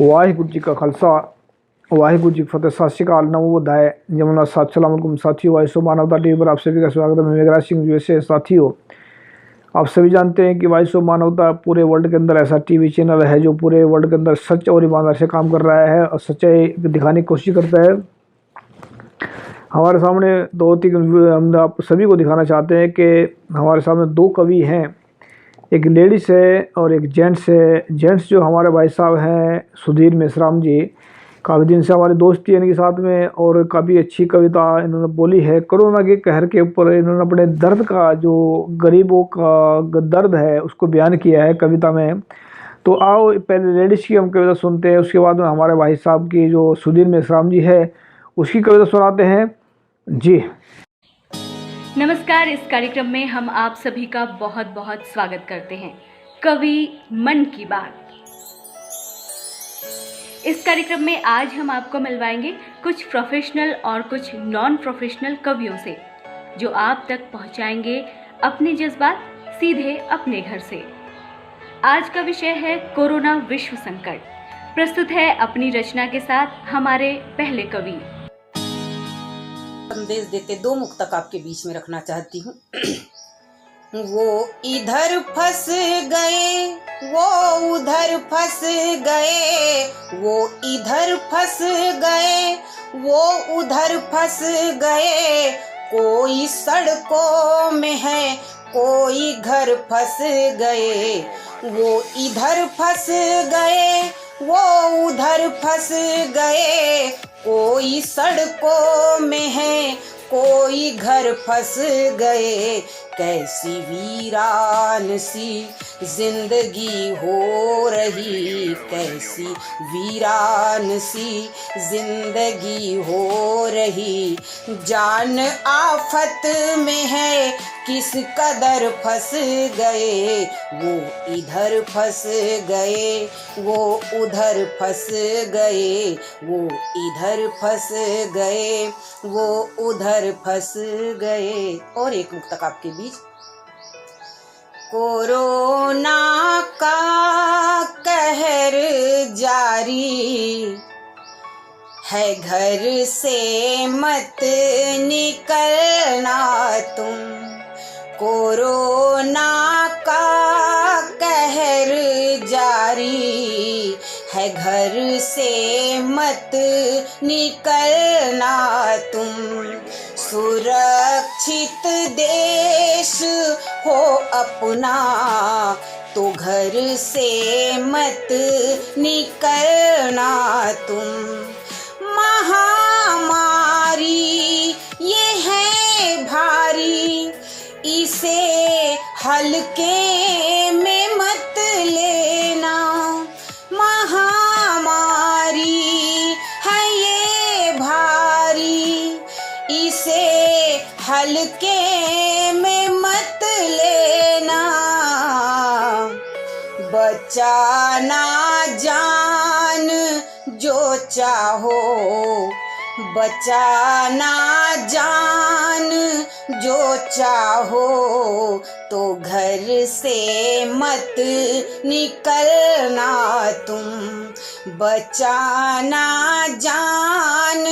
वाहिगुरु जी का खालसा वाहिगुरु जी की फतेह। सत श्री अकाल, नमो बुद्धाय, जमुना साथ सलाम अलैकुम साथियों। वाइसो मानवता टीवी पर आप सभी का स्वागत है। मैं मेघराज सिंह यूएसए। साथियों, आप सभी जानते हैं कि वाइसो मानवता पूरे वर्ल्ड के अंदर ऐसा टीवी चैनल है जो पूरे वर्ल्ड के अंदर सच और ईमानदारी से काम कर रहा है और सच्चाई दिखाने की कोशिश करता है। हमारे सामने दो तीन हम आप सभी को दिखाना चाहते हैं कि हमारे सामने दो कवि हैं, एक लेडीज़ है और एक जेंट्स है। जेंट्स जो हमारे भाई साहब हैं सुधीर मेश्राम जी, काफ़ी दिन से हमारी दोस्ती है इनके साथ में और काफ़ी अच्छी कविता इन्होंने बोली है। कोरोना के कहर के ऊपर इन्होंने अपने दर्द का, जो गरीबों का दर्द है, उसको बयान किया है कविता में। तो आओ पहले लेडीज़ की हम कविता सुनते हैं, उसके बाद में हमारे भाई साहब की जो सुधीर मेश्राम जी है उसकी कविता सुनाते हैं जी। नमस्कार। इस कार्यक्रम में हम आप सभी का बहुत बहुत स्वागत करते हैं। कवि मन की बात। इस कार्यक्रम में आज हम आपको मिलवाएंगे कुछ प्रोफेशनल और कुछ नॉन प्रोफेशनल कवियों से, जो आप तक पहुंचाएंगे अपने जज्बात सीधे अपने घर से। आज का विषय है कोरोना विश्व संकट। प्रस्तुत है अपनी रचना के साथ हमारे पहले कवि। संदेश देके दो मुक्तक आपके बीच में रखना चाहती हूँ। वो इधर फंस गए, वो उधर फंस गए, वो इधर फंस गए, वो उधर फंस गए। कोई सड़कों में है, कोई घर फंस गए। वो इधर फंस गए, वो उधर फंस गए। कोई सड़कों में है, कोई घर फंस गए। कैसी वीरान सी जिंदगी हो रही, कैसी वीरान सी जिंदगी हो रही। जान आफत में है, किस कदर फंस गए। वो इधर फंस गए, वो उधर फंस गए, वो इधर फंस गए, वो उधर फंस गए। और एक मुक्तक आपके बीच। कोरोना का कहर जारी है, घर से मत निकलना तुम। कोरोना का कहर जारी है, घर से मत निकलना तुम। सुरक्षित देश हो अपना, तो घर से मत निकलना तुम। महामारी ये है भारी, इसे हल्के में मत लेना। महामारी है ये भारी, इसे हल्के में मत लेना। बचाना जान जो चाहो, बचाना जान जो चाहो, तो घर से मत निकलना तुम। बचाना जान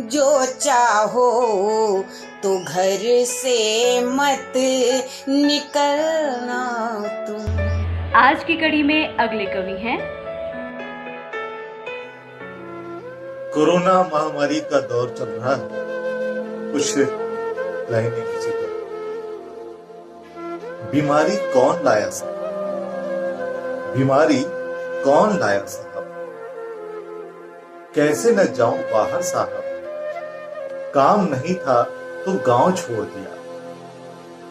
जो चाहो, तो घर से मत निकलना तुम। आज की कड़ी में अगले कवि हैं। कोरोना महामारी का दौर चल रहा है, कुछ लाइनें किसी को। बीमारी कौन लाया साहब, बीमारी कौन लाया साहब। कैसे न जाऊं बाहर साहब। काम नहीं था तो गांव छोड़ दिया,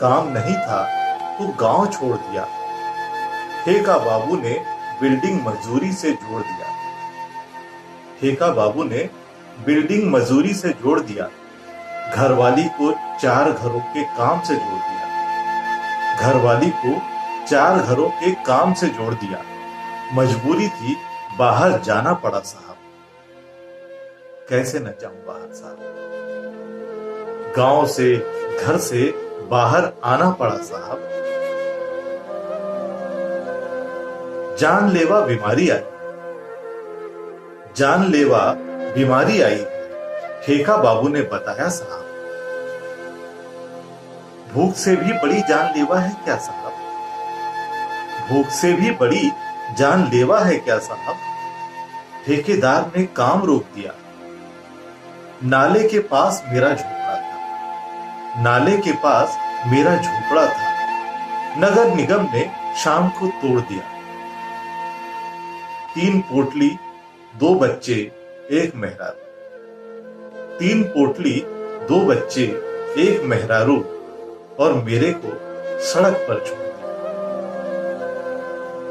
काम नहीं था तो गांव छोड़ दिया। ठेका बाबू ने बिल्डिंग मजदूरी से जोड़ दिया, ठेका बाबू ने बिल्डिंग मजदूरी से जोड़ दिया। घरवाली को 4 घरों के काम से जोड़ दिया, घरवाली को 4 घरों के काम से जोड़ दिया। मजबूरी थी बाहर जाना पड़ा साहब, कैसे न जाऊं बाहर साहब। गांव से घर से बाहर आना पड़ा साहब। जानलेवा बीमारी आई, जानलेवा बीमारी आई है, ठेका बाबू ने बताया साहब। भूख से भी बड़ी जानलेवा है क्या साहब? भूख से भी बड़ी जानलेवा है क्या साहब? ठेकेदार ने काम रोक दिया। नाले के पास मेरा झोपड़ा था, नाले के पास मेरा झोपड़ा था। नगर निगम ने शाम को तोड़ दिया। 3 पोटली 2 बच्चे 1 मेहरारू। 3 पोटली 2 बच्चे 1 मेहरारू और मेरे को सड़क पर छोड़ दिया।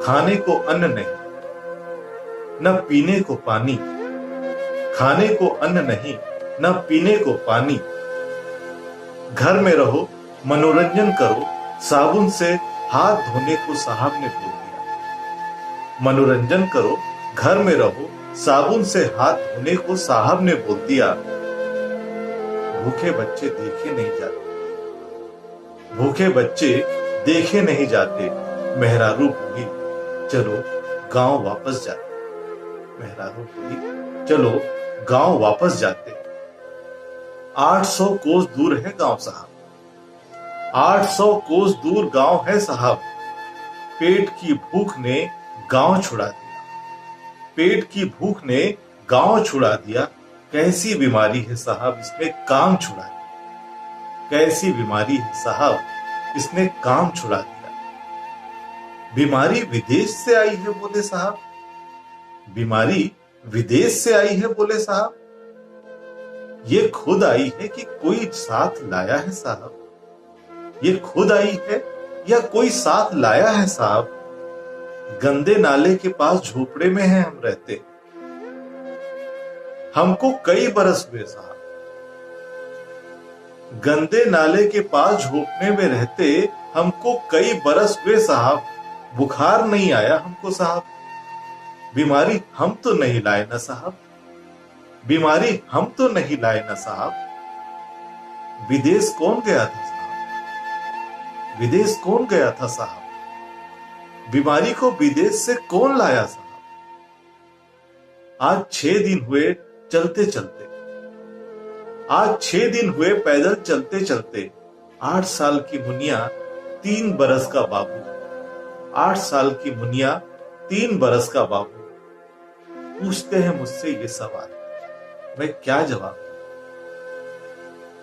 खाने को अन्न नहीं, न पीने को पानी। खाने को अन्न नहीं, न पीने को पानी। घर में रहो, मनोरंजन करो, साबुन से हाथ धोने को साहब ने बोल दिया। मनोरंजन करो, घर में रहो, साबुन से हाथ धोने को साहब ने बोल दिया। भूखे बच्चे देखे नहीं जाते, भूखे बच्चे देखे नहीं जाते। मेहरारू बोली चलो गांव वापस जाते। मेहरारू बोली चलो गांव वापस जाते। 800 कोस दूर है गांव साहब, 800 कोस दूर गांव है साहब। पेट की भूख ने गांव छुड़ा दिया, पेट की भूख ने गांव छुड़ा दिया। कैसी बीमारी है साहब, इसने काम छुड़ा दिया। कैसी बीमारी है साहब, इसने काम छुड़ा दिया। बीमारी विदेश से आई है बोले साहब, बीमारी विदेश से आई है बोले साहब। ये खुद आई है कि कोई साथ लाया है साहब? ये खुद आई है या कोई साथ लाया है साहब? गंदे नाले के पास झोपड़े में हैं हम रहते, हमको कई बरस हुए साहब। गंदे नाले के पास झोपड़े में रहते हमको कई बरस हुए साहब। बुखार नहीं आया हमको साहब, बीमारी हम तो नहीं लाए ना साहब, बीमारी हम तो नहीं लाए ना साहब। विदेश कौन गया था साहब, विदेश कौन गया था साहब? बीमारी को विदेश से कौन लाया साहब? आज 6 दिन हुए चलते चलते, आज 6 दिन हुए पैदल चलते चलते। 8 साल की मुनिया 3 बरस का बाबू, 8 साल की मुनिया 3 बरस का बाबू पूछते हैं मुझसे ये सवाल, मैं क्या जवाब दूं?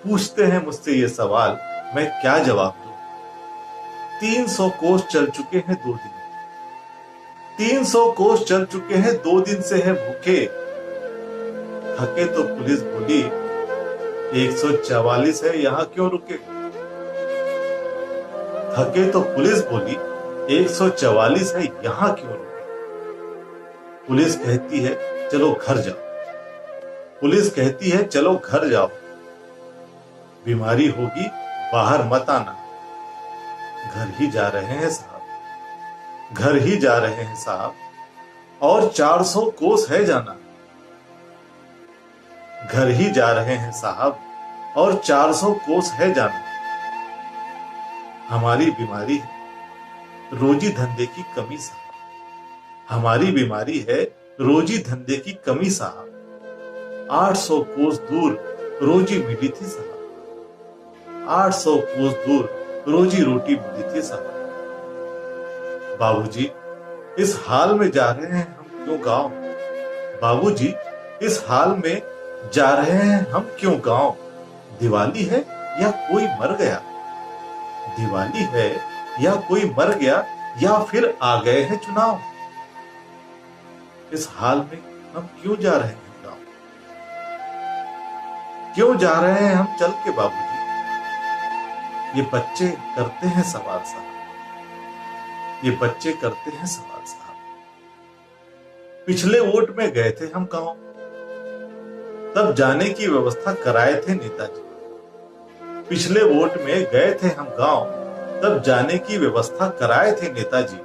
पूछते हैं मुझसे ये सवाल, मैं क्या जवाब दूं? 300 कोस चल चुके हैं 2 दिन, 300 कोस चल चुके हैं 2 दिन से है भूखे। थके तो पुलिस बोली 144 है यहां क्यों रुके? थके तो पुलिस बोली 144 है यहां क्यों रुके? पुलिस कहती है चलो घर जाओ, पुलिस कहती है चलो घर जाओ। बीमारी होगी बाहर मत आना। घर ही जा रहे हैं साहब, घर ही जा रहे हैं साहब, और 400 कोस है जाना। घर ही जा रहे हैं साहब और 400 कोस है जाना। हमारी बीमारी है रोजी धंधे की कमी साहब, हमारी बीमारी है रोजी धंधे की कमी साहब। 800 कोस दूर रोजी मिली थी साहब, 800 कोस दूर रोजी रोटी मिली थी साहब। बाबूजी इस हाल में जा रहे हैं हम क्यों गांव? बाबूजी इस हाल में जा रहे हैं हम क्यों गांव? दिवाली है या कोई मर गया? दिवाली है या कोई मर गया या फिर आ गए हैं चुनाव? इस हाल में हम क्यों जा रहे हैं गांव? क्यों जा रहे हैं हम चल के बाबूजी? ये बच्चे करते हैं सवाल साहब, ये बच्चे करते हैं सवाल साहब। पिछले वोट में गए थे हम गांव, तब जाने की व्यवस्था कराए थे नेताजी। पिछले वोट में गए थे हम गांव, तब जाने की व्यवस्था कराए थे नेताजी।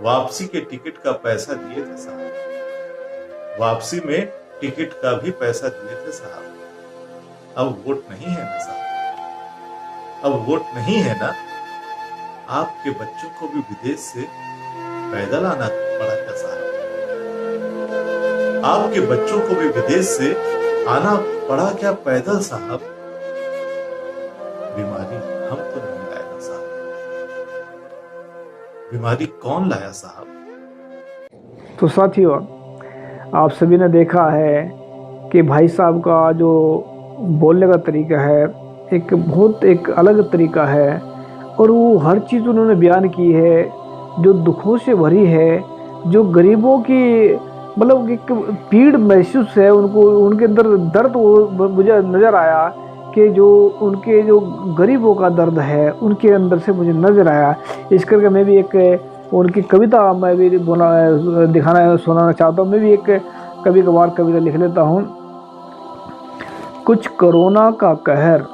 वापसी के टिकट का पैसा दिए थे साहब, वापसी में टिकट का भी पैसा दिए थे साहब। अब वोट नहीं है ना साहब, अब वोट नहीं है ना। आपके बच्चों को भी विदेश से पैदल आना पड़ा था साहब। आपके बच्चों को भी विदेश से आना पड़ा क्या पैदल साहब? बीमारी हम तो नहीं लाए ना साहब, बीमारी कौन लाया साहब? तो साथियों, आप सभी ने देखा है कि भाई साहब का जो बोलने का तरीका है एक अलग तरीका है, और वो हर चीज़ उन्होंने बयान की है जो दुखों से भरी है, जो गरीबों की मतलब एक पीड़ महसूस है उनको, उनके अंदर दर्द मुझे नज़र आया कि जो उनके जो गरीबों का दर्द है उनके अंदर से मुझे नज़र आया। इस करके मैं भी एक उनकी कविता मैं भी सुनाना चाहता हूँ। मैं भी एक कभी कभार कविता लिख लेता हूँ। कुछ कोरोना का कहर,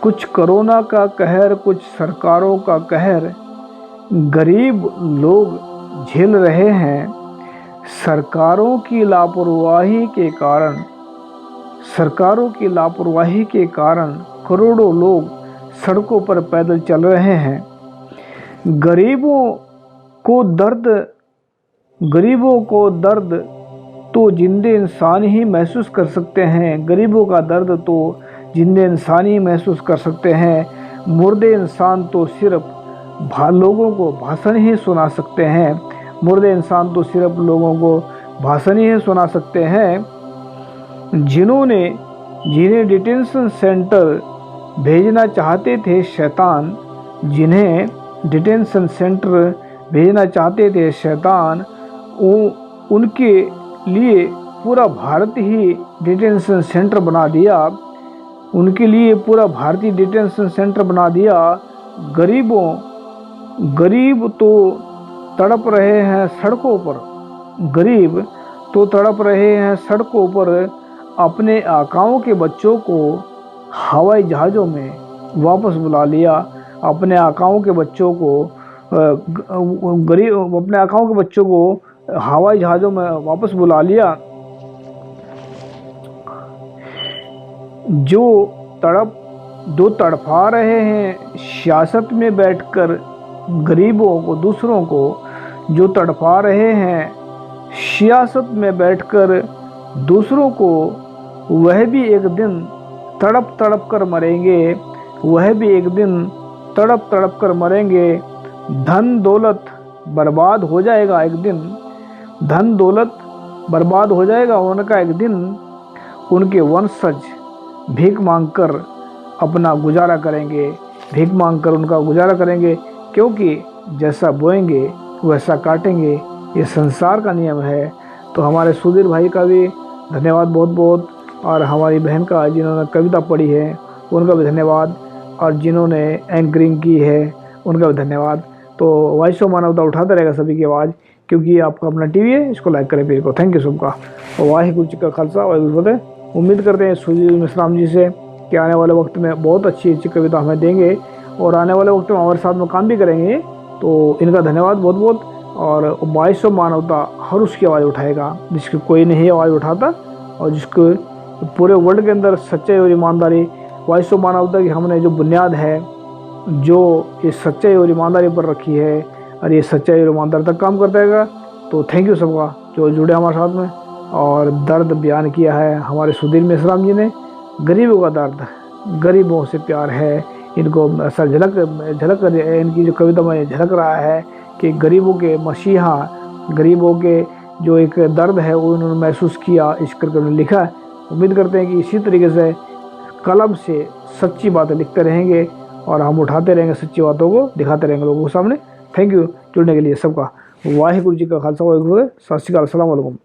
कुछ कोरोना का कहर, कुछ सरकारों का कहर गरीब लोग झेल रहे हैं। सरकारों की लापरवाही के कारण, सरकारों की लापरवाही के कारण करोड़ों लोग सड़कों पर पैदल चल रहे हैं। गरीबों को दर्द तो जिंदे इंसान ही महसूस कर सकते हैं। गरीबों का दर्द तो जिंदे इंसान ही महसूस कर सकते हैं। मुर्दे इंसान तो सिर्फ लोगों को भाषण ही सुना सकते हैं। मुर्दे इंसान तो सिर्फ लोगों को भाषण ही सुना सकते हैं। जिन्हें डिटेंशन सेंटर भेजना चाहते थे शैतान, जिन्हें डिटेंशन सेंटर भेजना चाहते थे शैतान, उनके लिए पूरा भारत ही डिटेंशन सेंटर बना दिया। उनके लिए पूरा भारतीय डिटेंशन सेंटर बना दिया। गरीब तो तड़प रहे हैं सड़कों पर, गरीब तो तड़प रहे हैं सड़कों पर। अपने आकाओं के बच्चों को हवाई जहाज़ों में वापस बुला लिया। अपने आकाओं के बच्चों को अपने आकाओं के बच्चों को हवाई जहाज़ों में वापस बुला लिया। जो तड़पा रहे हैं सियासत में बैठकर गरीबों को, दूसरों को जो तड़पा रहे हैं सियासत में बैठकर दूसरों को, वह भी एक दिन तड़प कर मरेंगे। वह भी एक दिन तड़प कर मरेंगे। धन दौलत बर्बाद हो जाएगा एक दिन। धन दौलत बर्बाद हो जाएगा उनका एक दिन। उनके वंशज भीख मांगकर अपना गुजारा करेंगे, भीख मांगकर उनका गुजारा करेंगे, क्योंकि जैसा बोएंगे वैसा काटेंगे, ये संसार का नियम है। तो हमारे सुधीर भाई का भी धन्यवाद बहुत बहुत, और हमारी बहन का जिन्होंने कविता पढ़ी है उनका भी धन्यवाद, और जिन्होंने एंकरिंग की है उनका भी धन्यवाद। तो वॉइस ऑफ मानवता उठाता रहेगा सभी की आवाज़, क्योंकि ये आपका अपना टीवी है। इसको लाइक करें वीडियो को। थैंक यू सबका। वाहिगुरु जी का खालसा वाहिगुरु जी की फतेह। उम्मीद करते हैं सुधीर मिश्राम जी से कि आने वाले वक्त में बहुत अच्छी कविता हमें देंगे, और आने वाले वक्त में हमारे साथ में काम भी करेंगे। तो इनका धन्यवाद बहुत बहुत। और वॉइस ऑफ मानवता हर उसकी आवाज़ उठाएगा जिसकी कोई नहीं आवाज़ उठाता, और जिसको पूरे वर्ल्ड के अंदर सच्चाई और ईमानदारी, वॉइस ऑफ मानवता की हमने जो बुनियाद है, जो ये सच्चाई और ईमानदारी पर रखी है, और ये सच्चाई और ईमानदारी तक काम करता रहेगा। तो थैंक यू सबका जो जुड़े हमारे साथ में, और दर्द बयान किया है हमारे सुधीर मिश्राम जी ने। गरीबों का दर्द, गरीबों से प्यार है, इनको ऐसा झलक इनकी जो कविता में झलक रहा है कि गरीबों के मसीहा, गरीबों के जो एक दर्द है वो उन्होंने महसूस किया, इस करके उन्होंने लिखा है। उम्मीद करते हैं कि इसी तरीके से कलम से सच्ची बातें लिखते रहेंगे, और हम उठाते रहेंगे सच्ची बातों को, दिखाते रहेंगे लोगों के सामने। थैंक यू जुड़ने के लिए सबका। वाहिगुरु जी का खालसा वाहिगुरु। सत श्री अकाल, अस्सलाम वालेकुम।